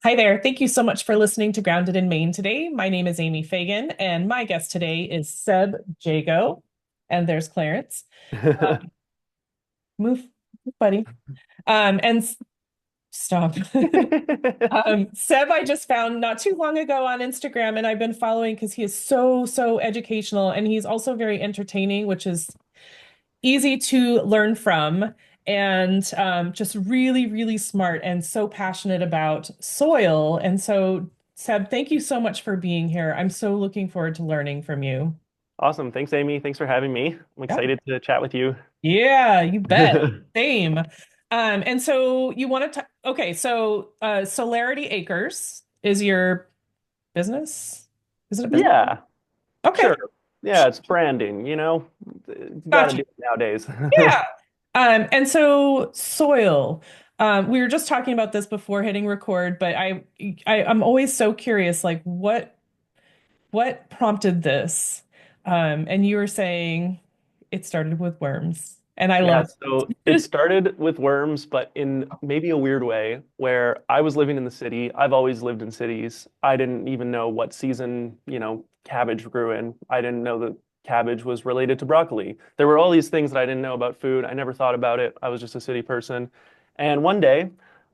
Hi there. Thank you so much for listening to Grounded in Maine today. My name is Amy Fagan, and my guest today is Seb Jago. And there's Clarence. Move, buddy. And stop. Seb, I just found not too long ago on Instagram, and I've been following because he is so educational, and he's also very entertaining, which is easy to learn from, and just really smart and so passionate about soil. And so, Seb, thank you so much for being here. I'm so looking forward to learning from you. Awesome. Thanks, Amy. Thanks for having me. I'm Yeah. excited to chat with you. Yeah, you bet. Same. And so you want to, okay, so Solarity Acres is your business? Is it a business? Yeah, Okay, sure. Yeah, it's branding, you got to gotcha. do it nowadays. Yeah. And so soil. We were just talking about this before hitting record, but I'm always so curious, like what prompted this? And you were saying it started with worms, and I Yeah, love so it it. started with worms, but in maybe a weird way where I was living in the city. I've always lived in cities. I didn't even know what season, cabbage grew in. I didn't know that cabbage was related to broccoli. There were all these things that I didn't know about food. I never thought about it. I was just a city person. And one day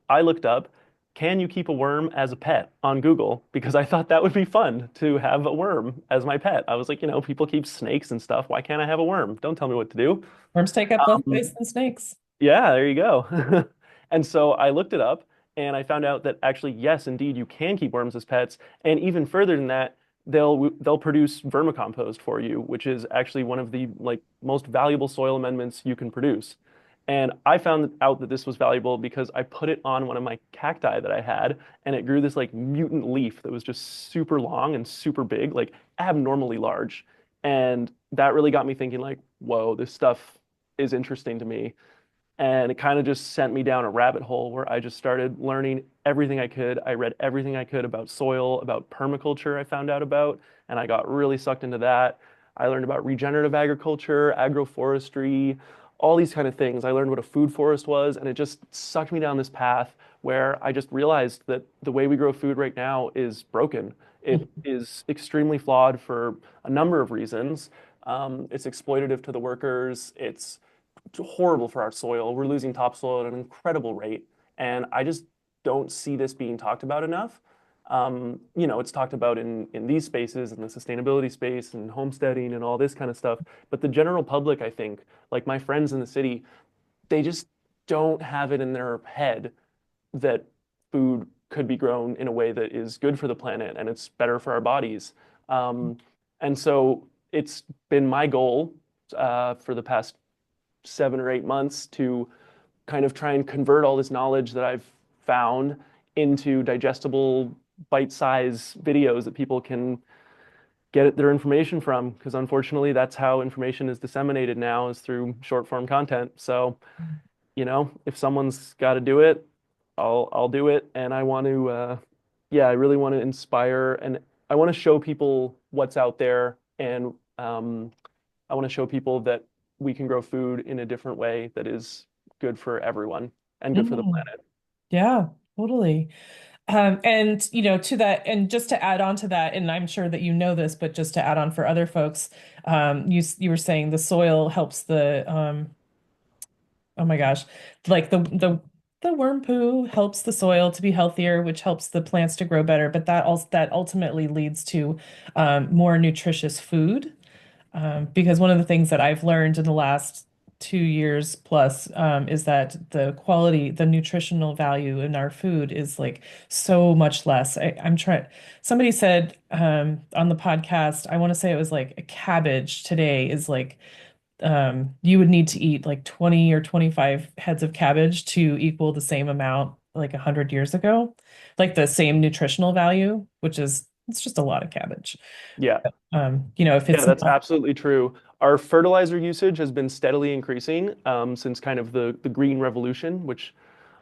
I looked up, can you keep a worm as a pet on Google? Because I thought that would be fun to have a worm as my pet. I was like, people keep snakes and stuff. Why can't I have a worm? Don't tell me what to do. Worms take up less space Um, than snakes. yeah, there you go. And so I looked it up and I found out that actually, yes, indeed, you can keep worms as pets. And even further than that, they'll produce vermicompost for you, which is actually one of the most valuable soil amendments you can produce. And I found out that this was valuable because I put it on one of my cacti that I had, and it grew this like mutant leaf that was just super long and super big, like abnormally large. And that really got me thinking, like, whoa, this stuff is interesting to me. And it kind of just sent me down a rabbit hole where I just started learning everything I could. I read everything I could about soil, about permaculture, I found out about, and I got really sucked into that. I learned about regenerative agriculture, agroforestry, all these kind of things. I learned what a food forest was, and it just sucked me down this path where I just realized that the way we grow food right now is broken. It is extremely flawed for a number of reasons. It's exploitative to the workers. It's horrible for our soil. We're losing topsoil at an incredible rate. And I just don't see this being talked about enough. It's talked about in these spaces, in the sustainability space and homesteading and all this kind of stuff. But the general public, I think, like my friends in the city, they just don't have it in their head that food could be grown in a way that is good for the planet and it's better for our bodies. Um, and so it's been my goal for the past 7 or 8 months to kind of try and convert all this knowledge that I've found into digestible, bite-sized videos that people can get their information from. Because unfortunately, that's how information is disseminated now is through short form content. So, if someone's got to do it, I'll do it. And I want to, yeah, I really want to inspire and I want to show people what's out there and I want to show people that we can grow food in a different way that is good for everyone and good for the Mm, planet. yeah, totally. And to that, and just to add on to that, and I'm sure that you know this, but just to add on for other folks, you were saying the soil helps oh my gosh, like the worm poo helps the soil to be healthier, which helps the plants to grow better, but that ultimately leads to more nutritious food. Because one of the things that I've learned in the last 2 years plus is that the nutritional value in our food is like so much less. I'm trying, somebody said on the podcast, I want to say it was like a cabbage today is like you would need to eat like 20 or 25 heads of cabbage to equal the same amount like 100 years ago, like the same nutritional value, which is it's just a lot of cabbage. Yeah. If Yeah, it's that's not. absolutely true. Our fertilizer usage has been steadily increasing since kind of the green revolution, which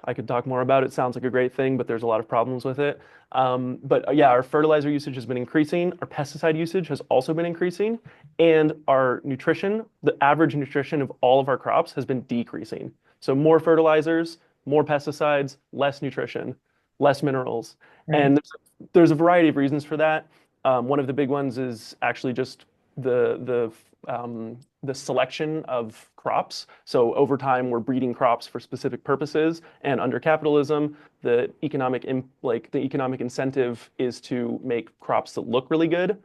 I could talk more about. It sounds like a great thing, but there's a lot of problems with it. But yeah, our fertilizer usage has been increasing. Our pesticide usage has also been increasing. And our nutrition, the average nutrition of all of our crops has been decreasing. So more fertilizers, more pesticides, less nutrition. less minerals. Right. And there's a variety of reasons for that. One of the big ones is actually just the selection of crops. So over time, we're breeding crops for specific purposes, and under capitalism, the economic incentive is to make crops that look really good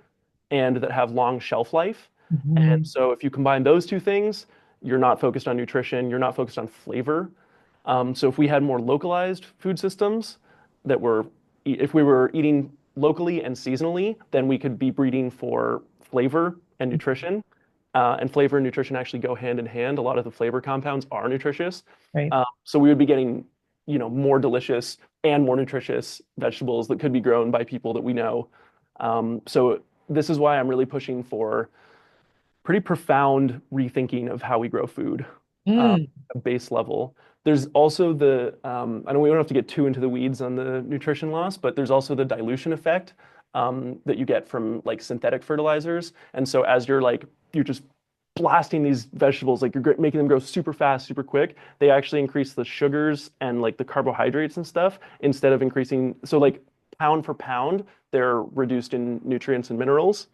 and that have long shelf life. And Mhm. so if you combine those two things, you're not focused on nutrition, you're not focused on flavor. So if we had more localized food systems that were, if we were eating locally and seasonally, then we could be breeding for flavor and nutrition. And flavor and nutrition actually go hand in hand. A lot of the flavor compounds are nutritious. Right. So we would be getting, more delicious and more nutritious vegetables that could be grown by people that we know. So this is why I'm really pushing for pretty profound rethinking of how we grow food, uh, Mm. at base level. There's also I know we don't have to get too into the weeds on the nutrition loss, but there's also the dilution effect that you get from like synthetic fertilizers. And so as you're just blasting these vegetables, like you're making them grow super fast, super quick, they actually increase the sugars and like the carbohydrates and stuff instead of increasing. So like pound for pound, they're reduced in nutrients and minerals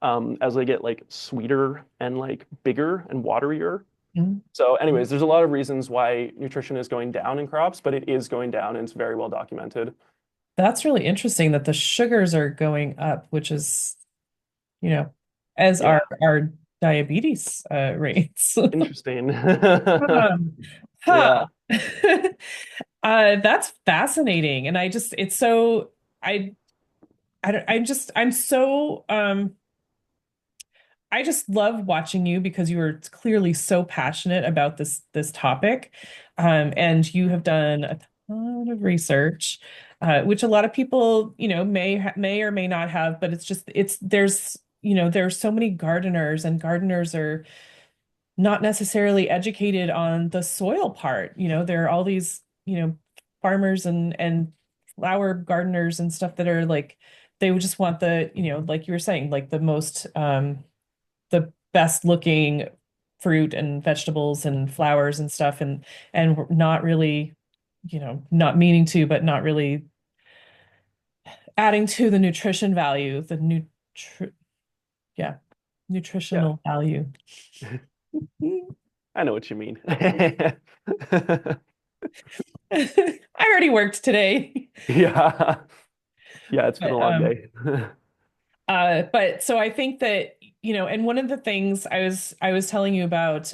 as they get like sweeter and like bigger and waterier. Mm. So, anyways, there's a lot of reasons why nutrition is going down in crops, but it is going down and it's very well documented. That's really interesting that the sugars are going up, which is, you know, as Yeah, our diabetes rates. interesting. Um, Yeah, huh. That's fascinating. And it's so, I'm so, I just love watching you because you are clearly so passionate about this topic. And you have done a ton of research, which a lot of people, may or may not have, but there's so many gardeners, and gardeners are not necessarily educated on the soil part. There are all these, farmers and flower gardeners and stuff that are like, they would just want like you were saying, like the best looking fruit and vegetables and flowers and stuff, and we're not really, not meaning to, but not really adding to the nutrition value, yeah, yeah, nutritional value. I know what you mean. I already worked today. Yeah, yeah, it's been a But long day. but so I think that, and one of the things I was telling you about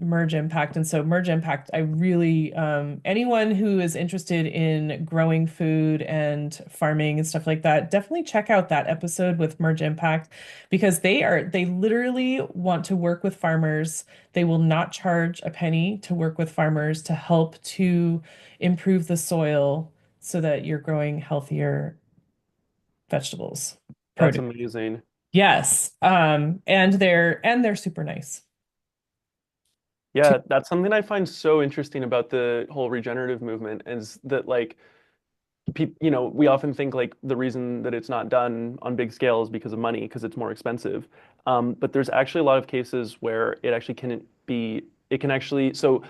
merge impact. And so merge impact, I really anyone who is interested in growing food and farming and stuff like that, definitely check out that episode with merge impact, because they literally want to work with farmers. They will not charge a penny to work with farmers to help to improve the soil so that you're growing healthier vegetables, That's produce. amazing. Yes. And they're super nice too. Yeah, that's something I find so interesting about the whole regenerative movement is that like we often think like the reason that it's not done on big scale is because of money, because it's more expensive. But there's actually a lot of cases where it can actually, so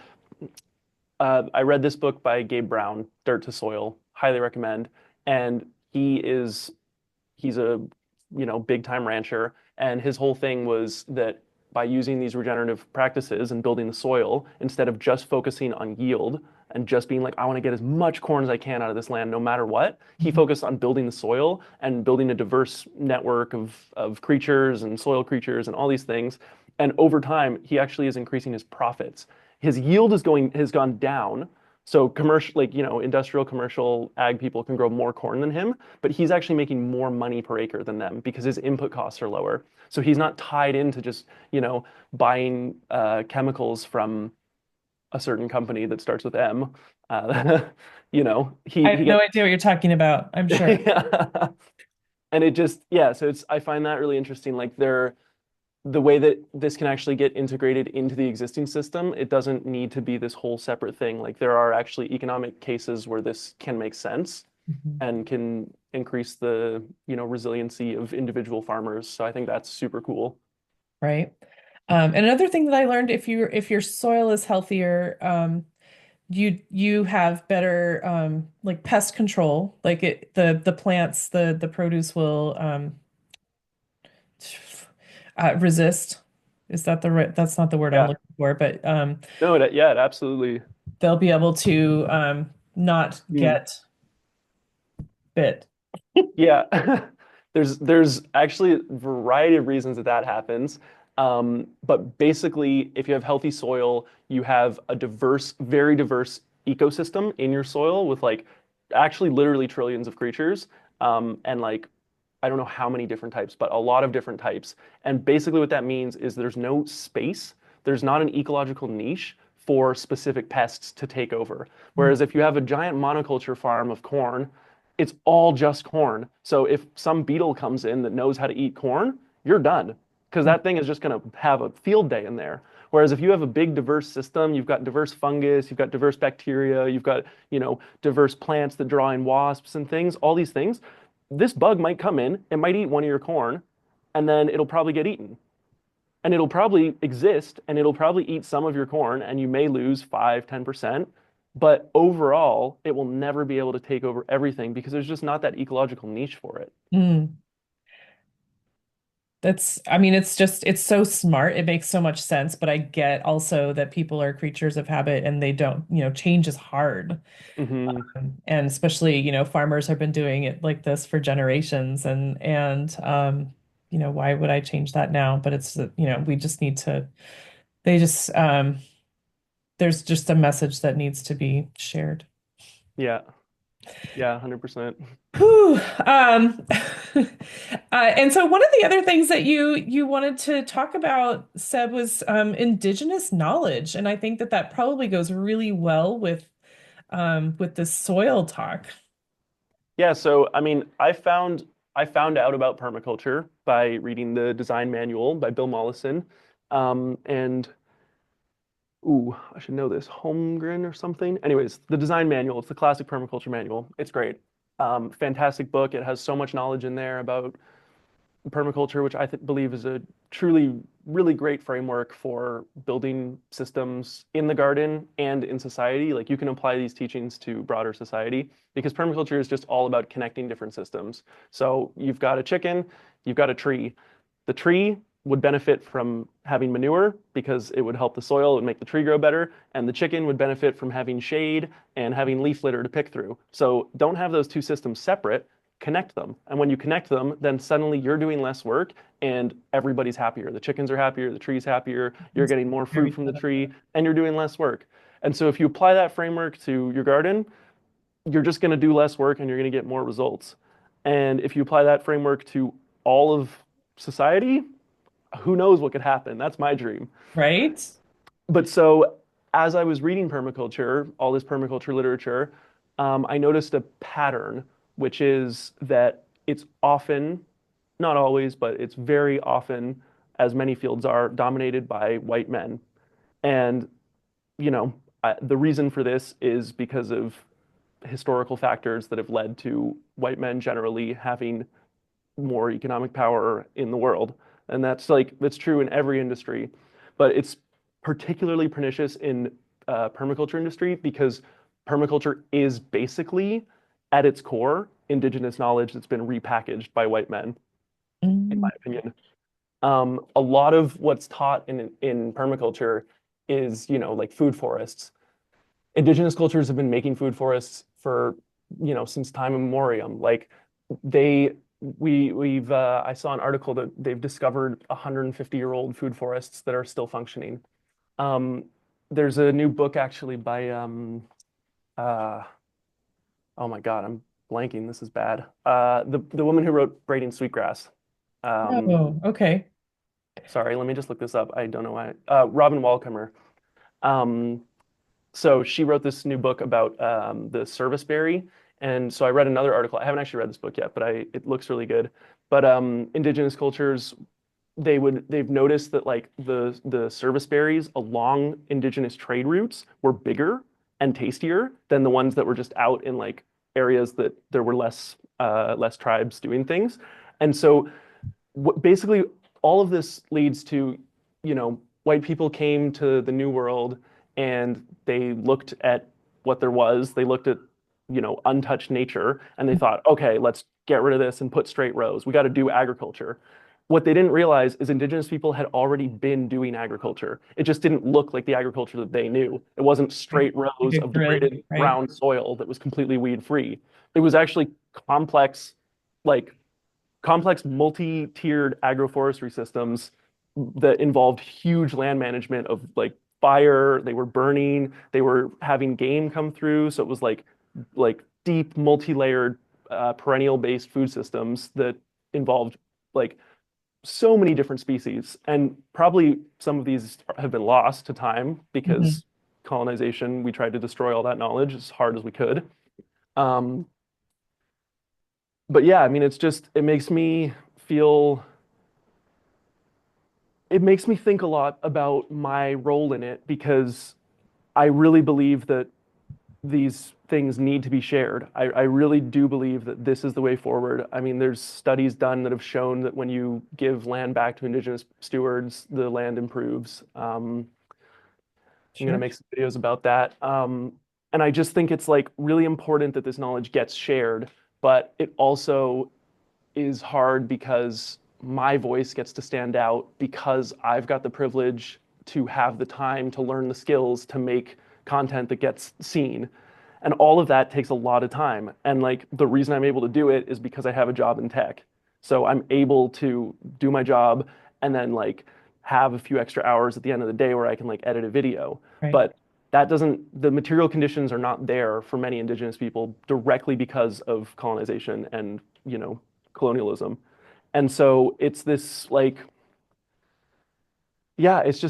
I read this book by Gabe Brown, Dirt to Soil, highly recommend. And he's a big time rancher, and his whole thing was that by using these regenerative practices and building the soil, instead of just focusing on yield and just being like, I want to get as much corn as I can out of this land no matter what, he Mhm. focused on building the soil and building a diverse network of creatures and soil creatures and all these things. And over time he actually is increasing his profits. His yield has gone down, so commercial, like, industrial commercial ag people can grow more corn than him, but he's actually making more money per acre than them because his input costs are lower. So he's not tied into just, buying chemicals from a certain company that starts with M. I He have no gets idea what you're talking about, I'm sure. yeah. And it just, yeah, so I find that really interesting. Like the way that this can actually get integrated into the existing system, it doesn't need to be this whole separate thing. Like there are actually economic cases where this can make sense Mhm. and can increase the, resiliency of individual farmers. So I think that's super cool. Right. And another thing that I learned, if your soil is healthier, you have better like pest control. Like the plants, the produce will resist. Is that the right? That's not the word I'm Yeah. looking for, but No, yeah, it absolutely. they'll be able to not Mm. get bit. Yeah, there's actually a variety of reasons that that happens. But basically, if you have healthy soil, you have a diverse, very diverse ecosystem in your soil with like actually literally trillions of creatures. And like I don't know how many different types, but a lot of different types. And basically what that means is there's no space, there's not an ecological niche for specific pests to take over. Mm. Whereas if you have a giant monoculture farm of corn, it's all just corn. So if some beetle comes in that knows how to eat corn, you're done because that thing is just going to have a field day in there. Whereas if you have a big diverse system, you've got diverse fungus, you've got diverse bacteria, you've got, diverse plants that draw in wasps and things, all these things, this bug might come in, it might eat one of your corn, and then it'll probably get eaten. And it'll probably exist and it'll probably eat some of your corn, and you may lose 5, 10%. But overall, it will never be able to take over everything because there's just not that ecological niche for it. Mm. I mean, it's so smart. It makes so much sense, but I get also that people are creatures of habit and they don't, change is hard. Hmm. And especially, farmers have been doing it like this for generations and why would I change that now? But we just need to, they just, there's just a message that needs to be shared. Yeah. Yeah, 100%. Whew. And so one of the other things that you wanted to talk about, Seb, was indigenous knowledge, and I think that that probably goes really well with the soil talk. Yeah, so I mean, I found out about permaculture by reading the design manual by Bill Mollison. And ooh, I should know this, Holmgren or something. Anyways, the design manual, it's the classic permaculture manual. It's great. Fantastic book. It has so much knowledge in there about permaculture, which I believe is a truly, really great framework for building systems in the garden and in society. Like you can apply these teachings to broader society because permaculture is just all about connecting different systems. So you've got a chicken, you've got a tree. The tree would benefit from having manure because it would help the soil and make the tree grow better. And the chicken would benefit from having shade and having leaf litter to pick through. So don't have those two systems separate, connect them. And when you connect them, then suddenly you're doing less work and everybody's happier. The chickens are happier, the tree's happier, you're It's getting more fruit very from the good. tree, and you're doing less work. And so if you apply that framework to your garden, you're just going to do less work and you're going to get more results. And if you apply that framework to all of society, who knows what could happen? That's my dream. Right? But so as I was reading permaculture, all this permaculture literature, I noticed a pattern, which is that it's often, not always, but it's very often, as many fields are, dominated by white men. And, the reason for this is because of historical factors that have led to white men generally having more economic power in the world. And that's true in every industry, but it's particularly pernicious in permaculture industry because permaculture is basically at its core indigenous knowledge that's been repackaged by white men, in my Mm. opinion. A lot of what's taught in permaculture is, like food forests. Indigenous cultures have been making food forests for, since time immemorial. Like they we've I saw an article that they've discovered 150-year-old food forests that are still functioning. Um, there's a new book actually by uh oh my God, I'm blanking. This is bad. The woman who wrote Braiding Sweetgrass. Um, Oh, okay. sorry, let me just look this up. I don't know why. Robin Wallcomer. Um, So she wrote this new book about the serviceberry. And so I read another article. I haven't actually read this book yet, but it looks really good. But indigenous cultures, they've noticed that like the serviceberries along indigenous trade routes were bigger and tastier than the ones that were just out in like areas that there were less tribes doing things. And so basically all of this leads to, white people came to the New World and they looked at what there was. They looked at, untouched nature and they thought, okay, let's get rid of this and put straight rows. We got to do agriculture. What they didn't realize is indigenous people had already been doing agriculture. It just didn't look like the agriculture that they knew. It wasn't Right. straight Like rows a of grid, degraded right? brown soil that was completely weed free. It was actually complex, like complex multi-tiered agroforestry systems that involved huge land management of like fire. They were burning, they were having game come through. So it was like deep, multi-layered, perennial-based food systems that involved like so many different species. And probably some of these have been lost to time Hmm. because colonization, we tried to destroy all that knowledge as hard as we could. Um, but yeah, I mean, it makes me feel, it makes me think a lot about my role in it because I really believe that these things need to be shared. I really do believe that this is the way forward. I mean, there's studies done that have shown that when you give land back to indigenous stewards, the land improves. I'm going to Sure. make some videos about that. And I just think it's like really important that this knowledge gets shared, but it also is hard because my voice gets to stand out because I've got the privilege to have the time to learn the skills to make content that gets seen. And all of that takes a lot of time. And like the reason I'm able to do it is because I have a job in tech. So I'm able to do my job and then like have a few extra hours at the end of the day where I can like edit a video. Right. But that doesn't, the material conditions are not there for many indigenous people directly because of colonization and, colonialism. And so it's this like, yeah, it's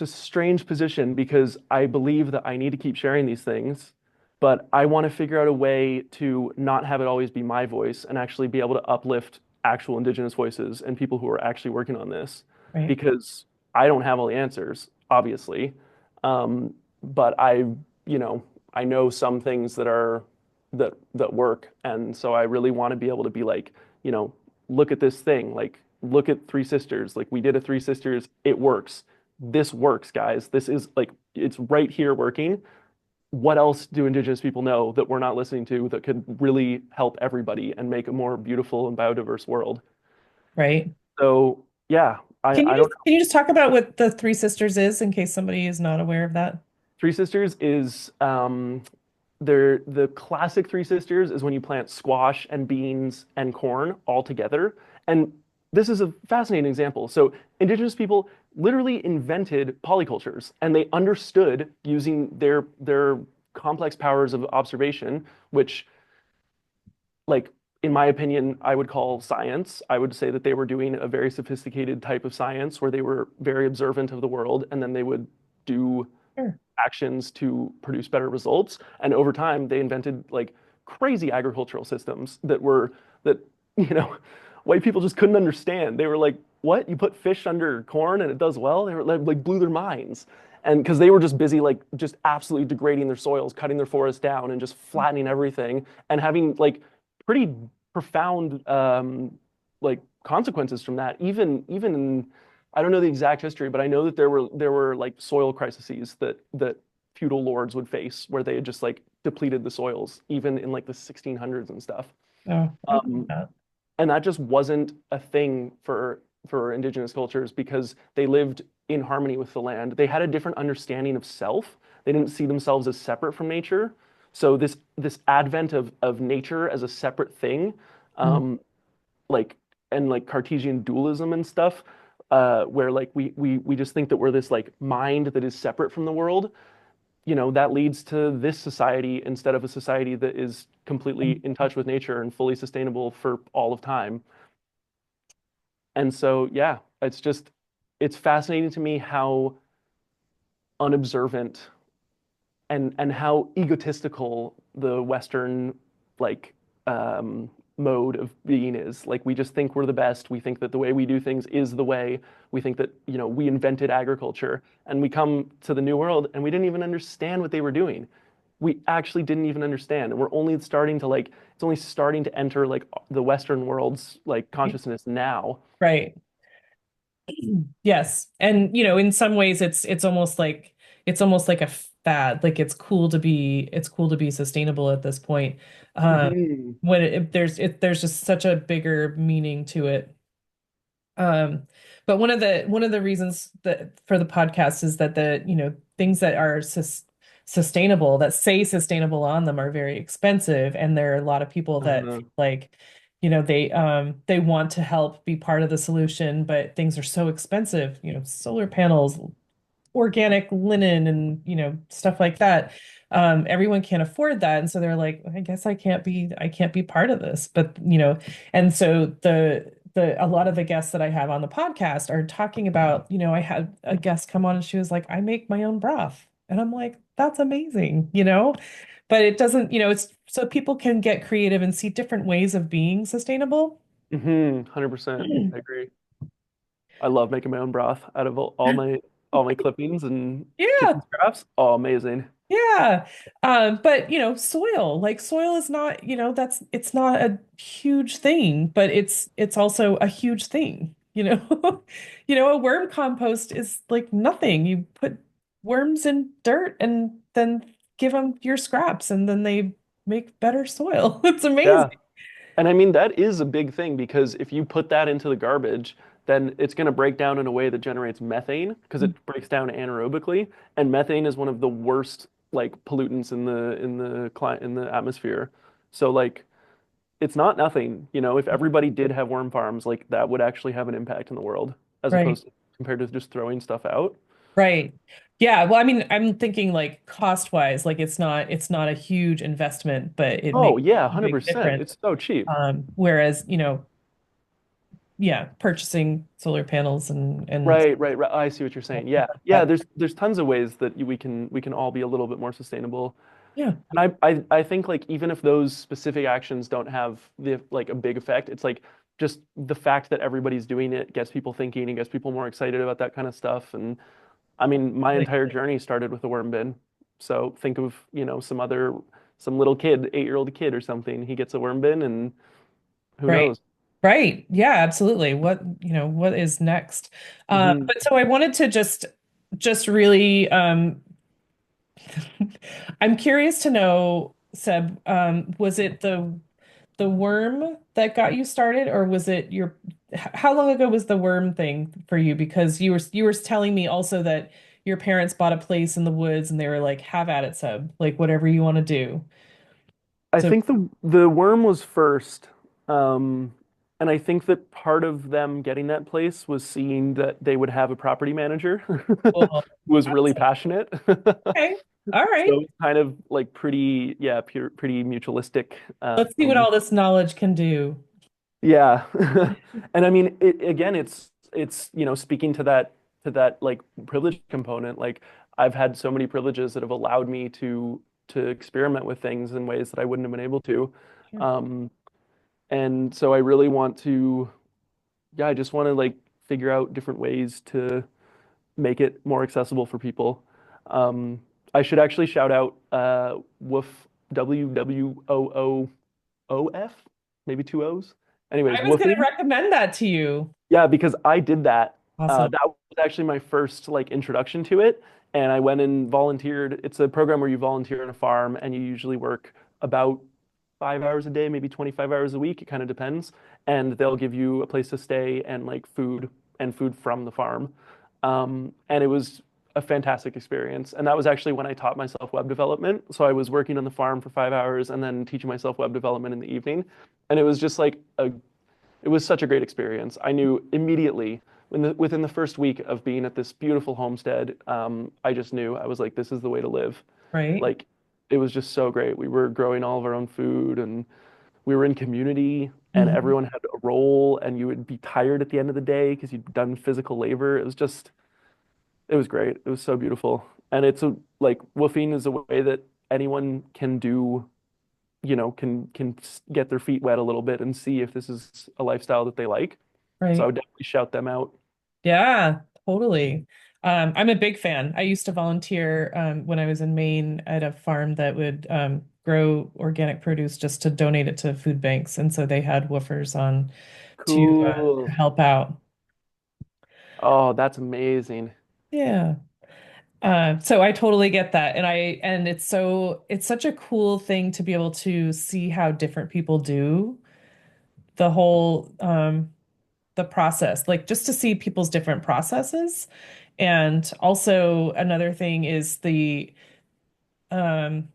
a strange position because I believe that I need to keep sharing these things, but I want to figure out a way to not have it always be my voice and actually be able to uplift actual indigenous voices and people who are actually working on this Right. because I don't have all the answers, obviously. But you know, I know some things that work, and so I really want to be able to be like, look at this thing, like look at Three Sisters, like we did a Three Sisters, it works. This works, guys. This is like it's right here working. What else do Indigenous people know that we're not listening to that could really help everybody and make a more beautiful and biodiverse world? Right. So yeah, Can you I just don't can you just talk about what the Three Sisters is in case somebody is not aware of that? Three Sisters is they're the classic Three Sisters is when you plant squash and beans and corn all together. And this is a fascinating example. So indigenous people literally invented polycultures and they understood using their complex powers of observation, which like in my opinion, I would call science. I would say that they were doing a very sophisticated type of science where they were very observant of the world and then they would do Sure. actions to produce better results. And over time, they invented like crazy agricultural systems that, you know, white people just couldn't understand. They were like, what? You put fish under corn and it does well? They were like blew their minds. And because they were just busy, like just absolutely degrading their soils, cutting their forests down and just flattening everything and having like pretty profound like consequences from that. Even in I don't know the exact history, but I know that there were like soil crises that feudal lords would face where they had just like depleted the soils, even in like the 1600s and stuff. Oh, I didn't know Um, that. and that just wasn't a thing for indigenous cultures because they lived in harmony with the land. They had a different understanding of self. They didn't see themselves as separate from nature. So this advent of nature as a separate thing, Mhm. um, like and like Cartesian dualism and stuff, where like we just think that we're this like mind that is separate from the world. That leads to this society instead of a society that is completely in touch with nature and fully sustainable for all of time. And so, yeah, it's fascinating to me how unobservant and how egotistical the Western like um, mode of being is. Like we just think we're the best. We think that the way we do things is the way. We think that we invented agriculture, and we come to the New World and we didn't even understand what they were doing. We actually didn't even understand, and we're only starting to like it's only starting to enter like the Western world's like consciousness now. Right. Yes. And in some ways it's almost like it's almost like a fad. Like it's cool to be sustainable at this point. Um, Hmm. when there's just such a bigger meaning to it. Um, but one of the reasons that for the podcast is that things that are sustainable, that say sustainable on them, are very expensive, and there are a lot of people that Uh, feel like, they want to help be part of the solution, but things are so expensive, solar panels, organic linen, and stuff like that. Everyone can't afford that, and so they're like, I guess I can't be part of this. But and so the a lot of the guests that I have on the podcast are talking about, I had a guest come on and she was like, I make my own broth. And I'm like, that's amazing, but it doesn't, it's so people can get creative and see different ways of being sustainable. 100%. I agree. I love making my own broth out of all my clippings and Yeah. kitchen scraps. Oh, amazing. Yeah. But soil, like soil is not, it's not a huge thing, but it's also a huge thing, A worm compost is like nothing. You put worms in dirt and then give them your scraps and then they make better soil. It's amazing. Yeah. And I mean, that is a big thing because if you put that into the garbage, then it's going to break down in a way that generates methane because it breaks down anaerobically. And methane is one of the worst like pollutants in the atmosphere. So like it's not nothing, if everybody did have worm farms, like that would actually have an impact in the world as Right. opposed to compared to just throwing stuff out. Right. Yeah, well, I mean, I'm thinking like cost wise, like it's not a huge investment, but it Oh makes yeah, a big 100%. difference. It's so cheap. Whereas, yeah, purchasing solar panels and Right, right, right. I see what you're saying. Yeah. Yeah, that, there's tons of ways that we can all be a little bit more sustainable. yeah, And I think like even if those specific actions don't have the like a big effect, it's like just the fact that everybody's doing it gets people thinking and gets people more excited about that kind of stuff. And I mean, my like, entire journey started with a worm bin. So think of, some little kid, 8-year-old kid or something. He gets a worm bin and who right. knows? Right. Yeah, absolutely. What is next? Hmm. But so I wanted to just really I'm curious to know, Seb, was it the worm that got you started, or was it how long ago was the worm thing for you? Because you were telling me also that your parents bought a place in the woods and they were like, have at it, Seb, like whatever you want to do. I So, think the worm was first. Um, and I think that part of them getting that place was seeing that they would have a property manager who well, was really that's passionate. okay. All right. So it's kind of like pretty, yeah, pretty mutualistic. Let's see what all this knowledge can do. Yeah. And I mean, again, it's, speaking to that like privilege component, like I've had so many privileges that have allowed me to experiment with things in ways that I wouldn't have been able to. Sure. Um, and so I really want to, yeah, I just want to like figure out different ways to make it more accessible for people. Um, I should actually shout out Woof, WWOOF, maybe two O's. Anyways, I was going to woofing. recommend that to you. Yeah, because I did that. Awesome. That was actually my first like introduction to it, and I went and volunteered. It's a program where you volunteer on a farm, and you usually work about 5 hours a day, maybe 25 hours a week. It kind of depends, and they'll give you a place to stay and like food and food from the farm. And it was a fantastic experience. And that was actually when I taught myself web development. So I was working on the farm for 5 hours and then teaching myself web development in the evening. And it was just like it was such a great experience. I knew immediately within the first week of being at this beautiful homestead, I just knew I was like, this is the way to live. Right. Like, it was just so great. We were growing all of our own food, and we were in community, and Mhm. everyone had a role, and you would be tired at the end of the day because you'd done physical labor. It was great. It was so beautiful. And it's like woofing is a way that anyone can do, can get their feet wet a little bit and see if this is a lifestyle that they like. So I Right. would definitely shout them out. Yeah, totally. I'm a big fan. I used to volunteer when I was in Maine at a farm that would grow organic produce just to donate it to food banks. And so they had woofers on to Cool. help out. Oh, that's amazing. Yeah. So I totally get that. And it's such a cool thing to be able to see how different people do the whole the process, like just to see people's different processes. And also another thing is the um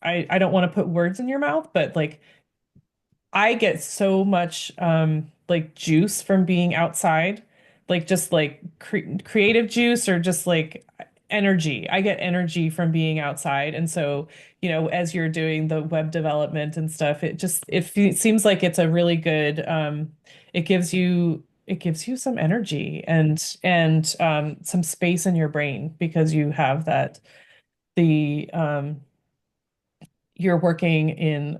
I don't want to put words in your mouth, but like I get so much like juice from being outside, like just like creative juice or just like energy. I get energy from being outside. And so, as you're doing the web development and stuff, it seems like it's a really good it gives you some energy and some space in your brain because you have that the you're working in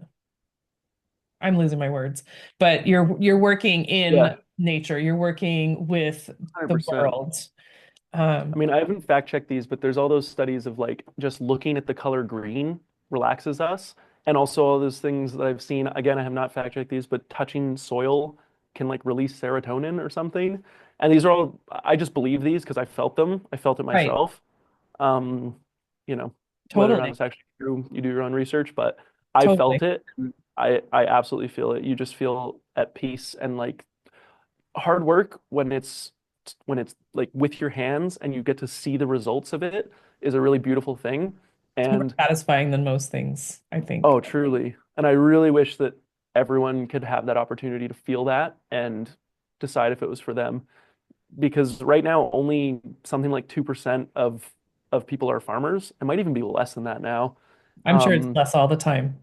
I'm losing my words, but you're working in Yeah, nature. You're working with the 100%. world. I Um, mean, I haven't fact checked these, but there's all those studies of like just looking at the color green relaxes us. And also all those things that I've seen. Again, I have not fact checked these, but touching soil can like release serotonin or something. And these are all, I just believe these because I felt them. I felt it right. myself. Um, you know, whether or not Totally. it's actually true, you do your own research, but I Totally. felt it. I absolutely feel it. You just feel at peace and like hard work when it's like with your hands and you get to see the results of it is a really beautiful thing. It's more And satisfying than most things, I think. oh, truly. And I really wish that everyone could have that opportunity to feel that and decide if it was for them. Because right now, only something like 2% of people are farmers. It might even be less than that now. I'm sure it's Um, less all the time.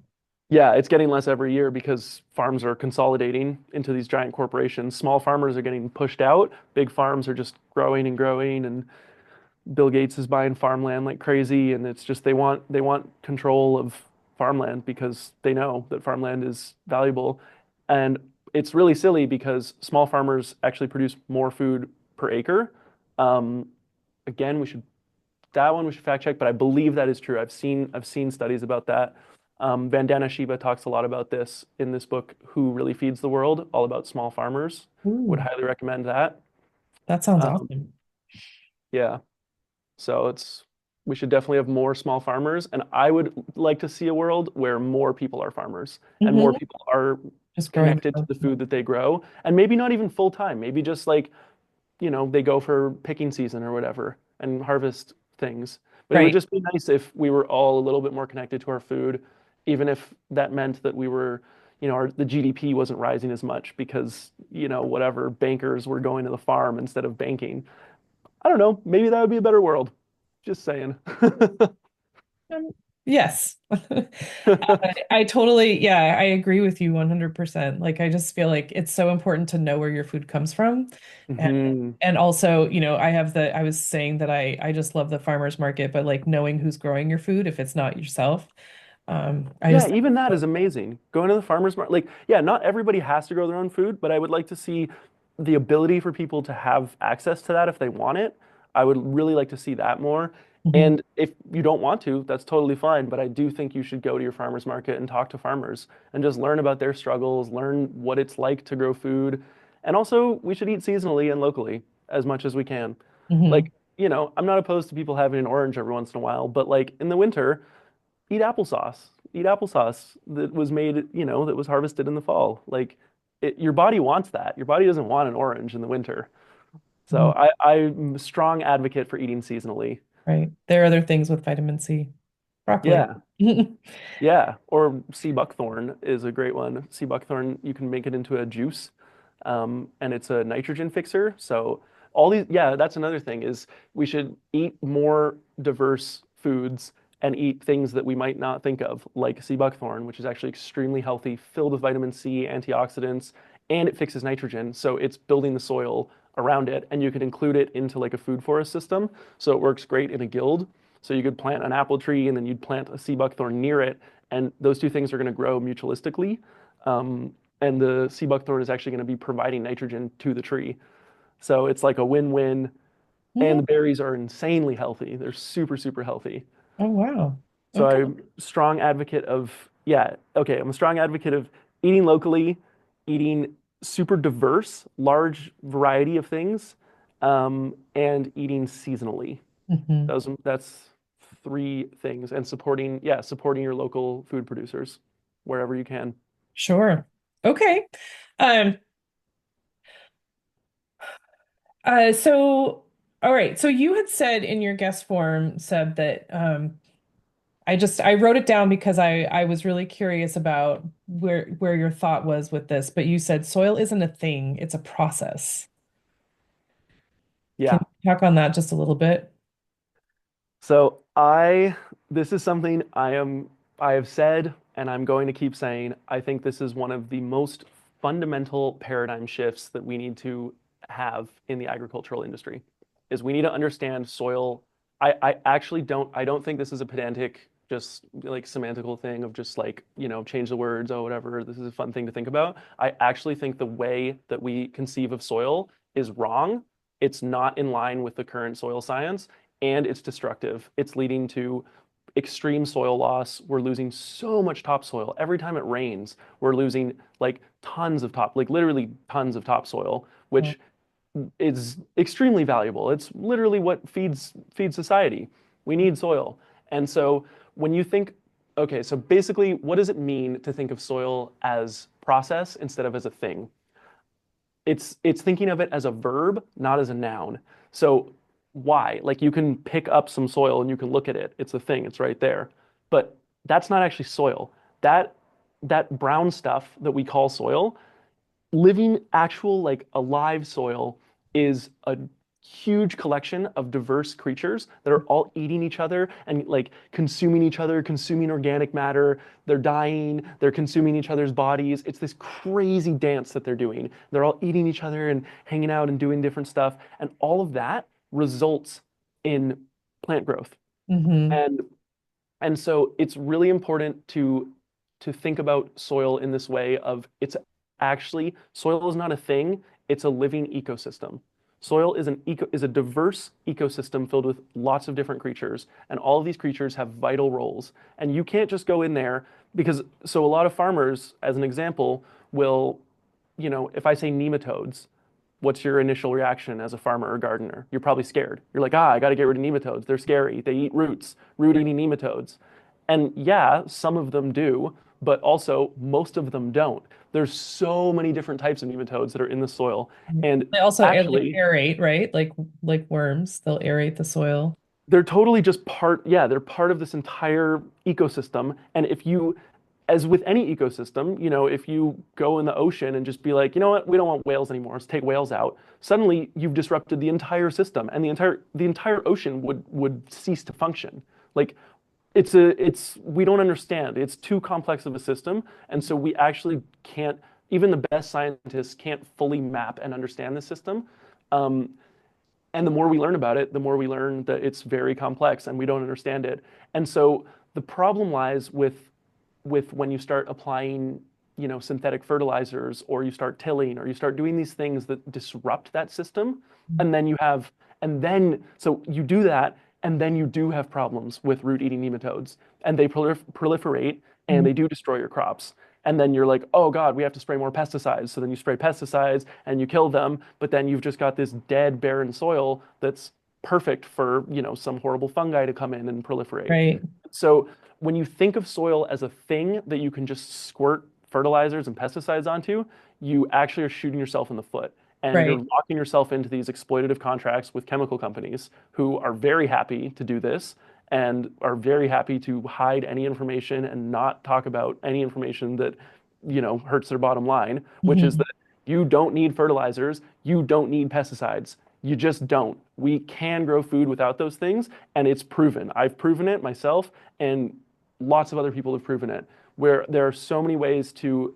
yeah, it's getting less every year because farms are consolidating into these giant corporations. Small farmers are getting pushed out. Big farms are just growing and growing, and Bill Gates is buying farmland like crazy, and it's just they want control of farmland because they know that farmland is valuable. And it's really silly because small farmers actually produce more food per acre. Um, again, we should fact check, but I believe that is true. I've seen studies about that. Vandana Shiva talks a lot about this in this book, Who Really Feeds the World, all about small farmers. Would Ooh, highly recommend that. that sounds Um, awesome. yeah, so we should definitely have more small farmers, and I would like to see a world where more people are farmers and more Hmm. people are Just growing. connected to the food that they grow, and maybe not even full time, maybe just like they go for picking season or whatever and harvest things. But it would Right. just be nice if we were all a little bit more connected to our food, even if that meant that we were, the GDP wasn't rising as much because, whatever, bankers were going to the farm instead of banking. I don't know. Maybe that would be a better world. Just saying. Um, yes. I totally, yeah, I agree with you 100%. Like, I just feel like it's so important to know where your food comes from. And Hmm. and also, I was saying that I just love the farmer's market, but like knowing who's growing your food if it's not yourself. I Yeah, just even that is amazing. Going to the farmer's market, like, yeah, not everybody has to grow their own food, but I would like to see the ability for people to have access to that if they want it. I would really like to see that more. Mhm, And if you don't want to, that's totally fine. But I do think you should go to your farmer's market and talk to farmers and just learn about their struggles, learn what it's like to grow food. And also, we should eat seasonally and locally as much as we can. mhm. Like, I'm not opposed to people having an orange every once in a while, but like in the winter, eat applesauce. Eat applesauce that was made, that was harvested in the fall. Like your body wants that. Your body doesn't want an orange in the winter. So Mhm. I'm a strong advocate for eating seasonally. Right. There are other things with vitamin C. Broccoli. Yeah. Yeah. Or sea buckthorn is a great one. Sea buckthorn, you can make it into a juice, and it's a nitrogen fixer. So yeah, that's another thing is we should eat more diverse foods and eat things that we might not think of, like sea buckthorn, which is actually extremely healthy, filled with vitamin C, antioxidants, and it fixes nitrogen. So it's building the soil around it, and you could include it into like a food forest system. So it works great in a guild. So you could plant an apple tree and then you'd plant a sea buckthorn near it, and those two things are going to grow mutualistically. Um, and the sea buckthorn is actually going to be providing nitrogen to the tree. So it's like a win-win. And Mhm. the berries are insanely healthy. They're super, super healthy. Oh, wow. So Okay. I'm a strong advocate of, yeah, okay, I'm a strong advocate of eating locally, eating super diverse, large variety of things, and eating seasonally. Hmm. That's three things. And supporting, yeah, supporting your local food producers wherever you can. Sure. Okay. Um, so all right. So you had said in your guest form said that I wrote it down because I was really curious about where your thought was with this, but you said soil isn't a thing, it's a process. Can Yeah. you talk on that just a little bit? So this is something I have said, and I'm going to keep saying, I think this is one of the most fundamental paradigm shifts that we need to have in the agricultural industry, is we need to understand soil. I actually I don't think this is a pedantic, just like semantical thing of just like, change the words, oh, whatever. This is a fun thing to think about. I actually think the way that we conceive of soil is wrong. It's not in line with the current soil science and it's destructive. It's leading to extreme soil loss. We're losing so much topsoil. Every time it rains, we're losing like tons of like literally tons of topsoil, which is extremely valuable. It's literally what feeds society. We need soil. And so when you think, okay, so basically, what does it mean to think of soil as process instead of as a thing? It's thinking of it as a verb, not as a noun. So why? Like you can pick up some soil and you can look at it. It's a thing, it's right there. But that's not actually soil. That that brown stuff that we call soil, living actual like alive soil is a huge collection of diverse creatures that are all eating each other and like consuming each other, consuming organic matter. They're dying, they're consuming each other's bodies. It's this crazy dance that they're doing. They're all eating each other and hanging out and doing different stuff. And all of that results in plant growth. Mm-hmm. And and so it's really important to think about soil in this way of it's actually soil is not a thing, it's a living ecosystem. Soil is a diverse ecosystem filled with lots of different creatures, and all of these creatures have vital roles. And you can't just go in there because so a lot of farmers, as an example, will, if I say nematodes, what's your initial reaction as a farmer or gardener? You're probably scared. You're like, I got to get rid of nematodes. They're scary. They eat roots, root eating nematodes. And yeah, some of them do, but also most of them don't. There's so many different types of nematodes that are in the soil. And They also like actually, aerate, right? Like worms, they'll aerate the soil. they're totally just part, yeah, they're part of this entire ecosystem. And if you, as with any ecosystem, if you go in the ocean and just be like, you know what, we don't want whales anymore, let's take whales out, suddenly you've disrupted the entire system and the entire ocean would cease to function. Like we don't understand. It's too complex of a system. And so we actually can't, even the best scientists can't fully map and understand the system. Um, and the more we learn about it, the more we learn that it's very complex and we don't understand it. And so the problem lies with when you start applying, synthetic fertilizers or you start tilling or you start doing these things that disrupt that system. And then so you do that, and then you do have problems with root eating nematodes and they proliferate and Mhm. they do destroy your crops. And then you're like, oh God, we have to spray more pesticides. So then you spray pesticides and you kill them, but then you've just got this dead, barren soil that's perfect for, some horrible fungi to come in and proliferate. Right. So when you think of soil as a thing that you can just squirt fertilizers and pesticides onto, you actually are shooting yourself in the foot. And you're Right. locking yourself into these exploitative contracts with chemical companies who are very happy to do this and are very happy to hide any information and not talk about any information that, hurts their bottom line, which is Hmm. that you don't need fertilizers, you don't need pesticides. You just don't. We can grow food without those things, and it's proven. I've proven it myself, and lots of other people have proven it. Where there are so many ways to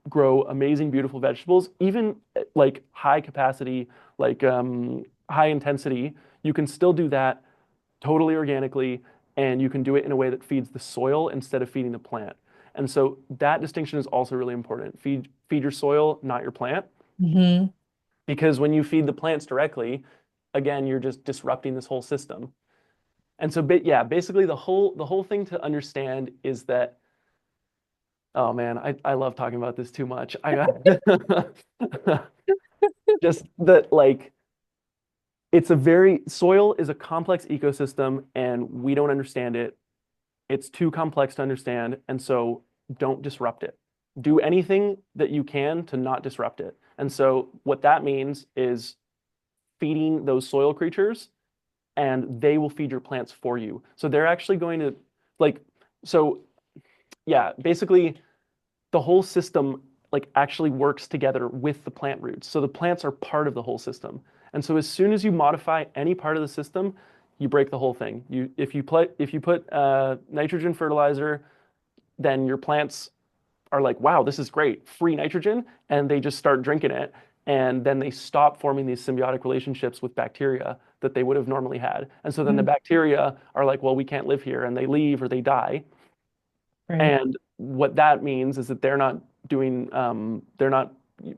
grow amazing, beautiful vegetables, even like high capacity, like high intensity. You can still do that totally organically, and you can do it in a way that feeds the soil instead of feeding the plant. And so that distinction is also really important. Feed your soil, not your plant, Hmm. because when you feed the plants directly, again, you're just disrupting this whole system. And so, yeah, basically the whole thing to understand is that, oh man, I love talking about this too much. I just that like soil is a complex ecosystem and we don't understand it. It's too complex to understand. And so don't disrupt it. Do anything that you can to not disrupt it. And so what that means is feeding those soil creatures and they will feed your plants for you. So they're actually going to like, so yeah, basically the whole system like actually works together with the plant roots. So the plants are part of the whole system. And so as soon as you modify any part of the system, you break the whole thing. If you put nitrogen fertilizer, then your plants are like, wow, this is great, free nitrogen, and they just start drinking it. And then they stop forming these symbiotic relationships with bacteria that they would have normally had. And so then the Mm, bacteria are like, well, we can't live here, and they leave or they die. right. And what that means is that they're not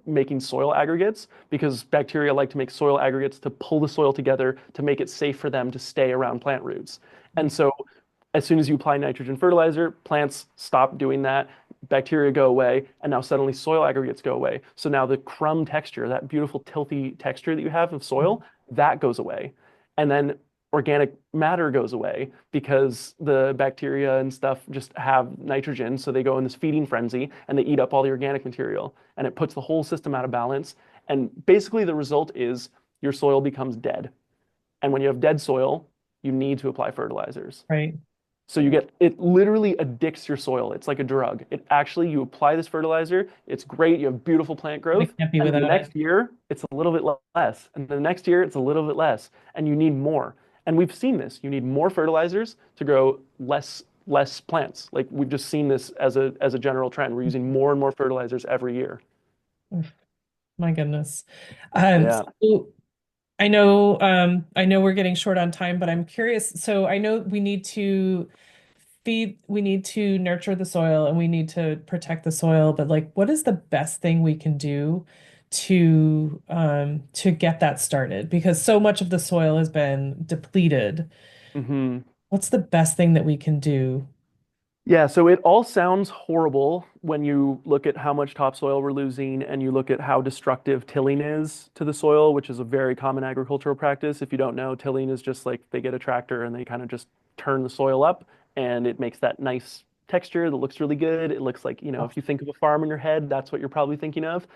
making soil aggregates because bacteria like to make soil aggregates to pull the soil together to make it safe for them to stay around plant roots. And so as soon as you apply nitrogen fertilizer, plants stop doing that, bacteria go away, and now suddenly soil aggregates go away. So now the crumb texture, that beautiful tilthy texture that you have of soil, that goes away. And then organic matter goes away because the bacteria and stuff just have nitrogen. So they go in this feeding frenzy and they eat up all the organic material and it puts the whole system out of balance. And basically, the result is your soil becomes dead. And when you have dead soil, you need to apply fertilizers. Right. So you get it literally addicts your soil. It's like a drug. It actually, you apply this fertilizer, it's great, you have beautiful plant I growth, can't be and then the without it. next year it's a little bit less. And the next year it's a little bit less. And you need more. And we've seen this. You need more fertilizers to grow less plants. Like we've just seen this as a general trend. We're using more and more fertilizers every year. Oof, my goodness. Yeah. So I know we're getting short on time, but I'm curious. So I know we need to nurture the soil and we need to protect the soil, but like what is the best thing we can do to get that started? Because so much of the soil has been depleted. hmm What's the best thing that we can do? Yeah, so it all sounds horrible when you look at how much topsoil we're losing and you look at how destructive tilling is to the soil, which is a very common agricultural practice. If you don't know, tilling is just like they get a tractor and they kind of just turn the soil up and it makes that nice texture that looks really good. It looks like, Oh, if you think of a farm in your head, that's what you're probably thinking of.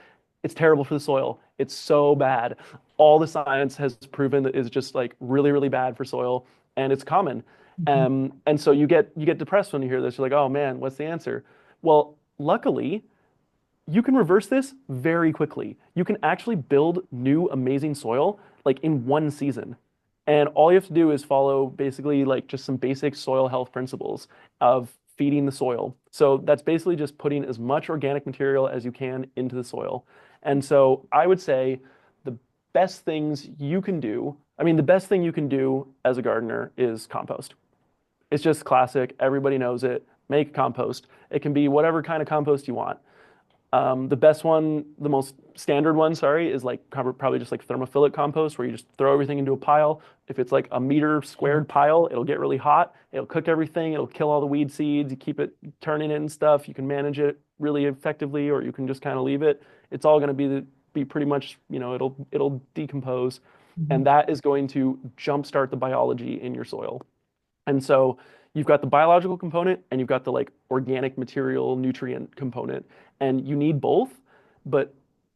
It's terrible for the soil. It's so bad. All the science has proven that is just like really, really bad for soil, and it's common. mhm. And so you get depressed when you hear this. You're like, oh man, what's the answer? Well, luckily, you can reverse this very quickly. You can actually build new amazing soil like in one season. And all you have to do is follow basically like just some basic soil health principles of feeding the soil. So that's basically just putting as much organic material as you can into the soil. And so I would say the best things you can do, I mean, the best thing you can do as a gardener is compost. It's just classic. Everybody knows it. Make compost. It can be whatever kind of compost you want. The best one, the most standard one, sorry, is like probably just like thermophilic compost where you just throw everything into a pile. If it's like a meter Oh, squared pile, it'll get really hot. It'll cook everything. It'll kill all the weed seeds. You keep it turning it and stuff. You can manage it really effectively, or you can just kind of leave it. It's all going to be pretty much, it'll decompose, mhm. and that is going to jumpstart the biology in your soil. And so you've got the biological component and you've got the like organic material nutrient component. And you need both, but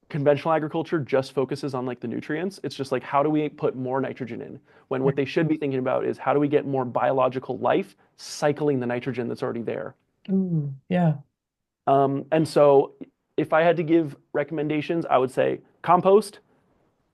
conventional agriculture just focuses on like the nutrients. It's just like how do we put more nitrogen in? When what they should be thinking about is how do we get more biological life cycling the nitrogen that's already there. Ooh, yeah. And so if I had to give recommendations, I would say compost,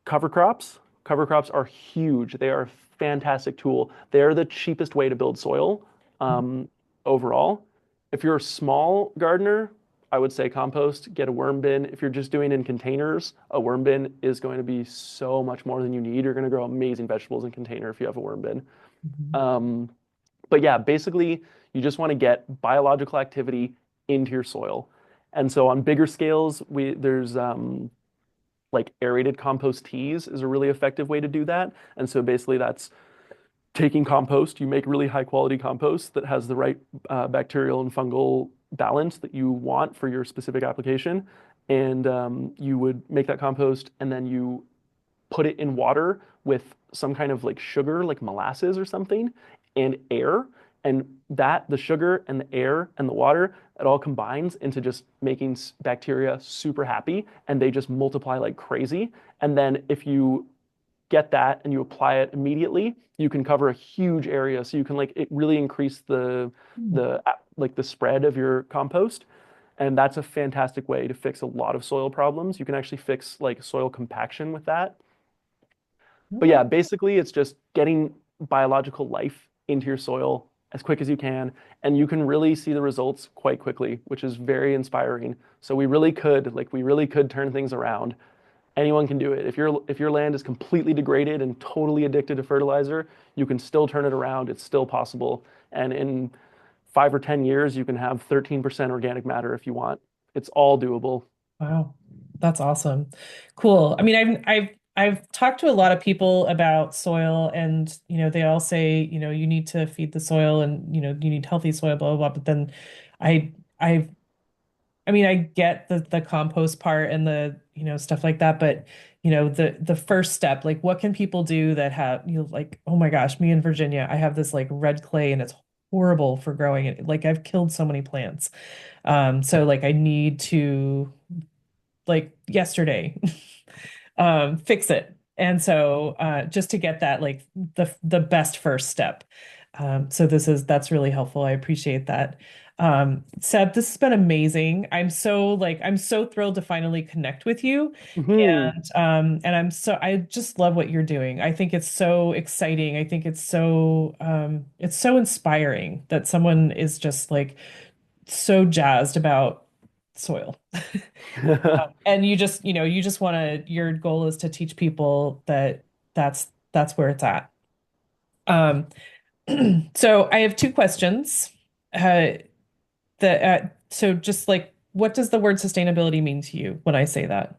cover crops. Cover crops are huge. They are a fantastic tool. They're the cheapest way to build soil um, overall. If you're a small gardener, I would say compost, get a worm bin. If you're just doing in containers, a worm bin is going to be so much more than you need. You're going to grow amazing vegetables in container if you have a worm bin. Mhm. Um, but yeah, basically, you just want to get biological activity into your soil. And so on bigger scales, there's like aerated compost teas is a really effective way to do that. And so basically that's taking compost, you make really high quality compost that has the right bacterial and fungal balance that you want for your specific application. And you would make that compost and then you put it in water with some kind of like sugar, like molasses or something, and air. And that, the sugar and the air and the water, it all combines into just making bacteria super happy and they just multiply like crazy. And then if you get that and you apply it immediately, you can cover a huge area. So you can like it really increase the like the spread of your compost. And that's a fantastic way to fix a lot of soil problems. You can actually fix like soil compaction with that. But Mm. yeah, basically it's just getting biological life into your soil as quick as you can, and you can really see the results quite quickly, which is very inspiring. So we really could turn things around. Anyone can do it. If your land is completely degraded and totally addicted to fertilizer, you can still turn it around. It's still possible. And in 5 or 10 years, you can have 13% organic matter if you want. It's all doable. Wow, that's awesome. Cool. I mean, I've talked to a lot of people about soil, and they all say, you need to feed the soil, and you need healthy soil, blah blah blah. But then I I I mean, I get the compost part and the stuff like that, but the first step, like what can people do that have like, oh my gosh, me in Virginia, I have this like red clay and it's horrible for growing it. Like I've killed so many plants. So like I need to like yesterday fix it. And so just to get that like the best first step. So that's really helpful. I appreciate that. Seb, this has been amazing. I'm so thrilled to finally connect with you. Hmm. And I just love what you're doing. I think it's so exciting. I think it's so inspiring that someone is just like so jazzed about soil. And you just want your goal is to teach people that that's where it's at. Um, so I have two questions. Uh, so just like, what does the word sustainability mean to you when I say that?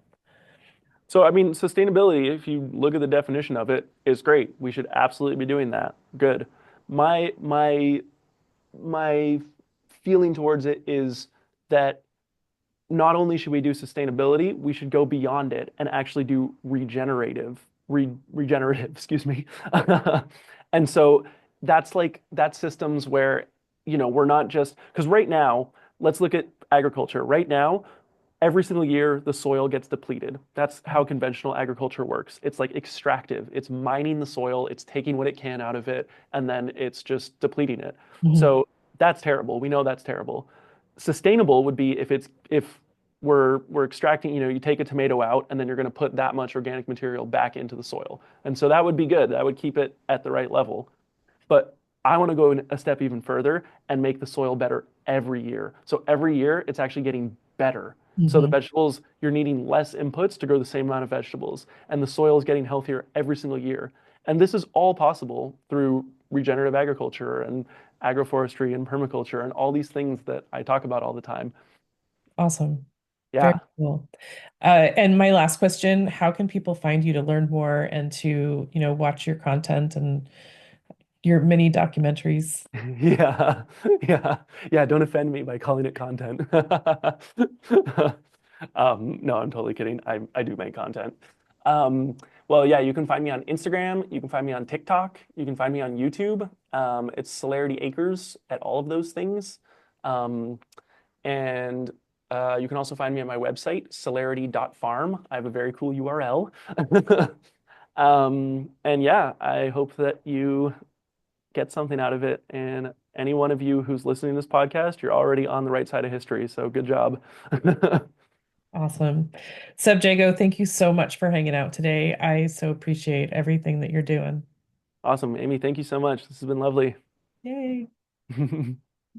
So, I mean, sustainability, if you look at the definition of it, is great. We should absolutely be doing that. Good. My feeling towards it is that not only should we do sustainability, we should go beyond it and actually do regenerative, excuse me. And so that's systems where, we're not just, because right now, let's look at agriculture. Right now, every single year the soil gets depleted. That's how conventional agriculture works. It's like extractive. It's mining the soil, it's taking what it can out of it, and then it's just depleting it. Mhm. So that's terrible. We know that's terrible. Sustainable would be if we're extracting, you take a tomato out and then you're going to put that much organic material back into the soil. And so that would be good. That would keep it at the right level. But I want to go a step even further and make the soil better every year. So every year it's actually getting better. So the Mhm. vegetables, you're needing less inputs to grow the same amount of vegetables, and the soil is getting healthier every single year. And this is all possible through regenerative agriculture and agroforestry and permaculture and all these things that I talk about all the time. Awesome. Very Yeah. cool. And my last question, how can people find you to learn more and to, watch your content and your mini documentaries? Yeah, yeah, yeah. Don't offend me by calling it content. No, I'm totally kidding. I do make content. Well, yeah, you can find me on Instagram. You can find me on TikTok. You can find me on YouTube. It's Celerity Acres at all of those things. Um, and you can also find me on my website, celerity.farm. I have a very cool URL. And yeah, I hope that you get something out of it. And any one of you who's listening to this podcast, you're already on the right side of history. So good job. Awesome. Seb Jago, thank you so much for hanging out today. I so appreciate everything that you're doing. Awesome. Amy, thank you so much. This has been lovely. Yay.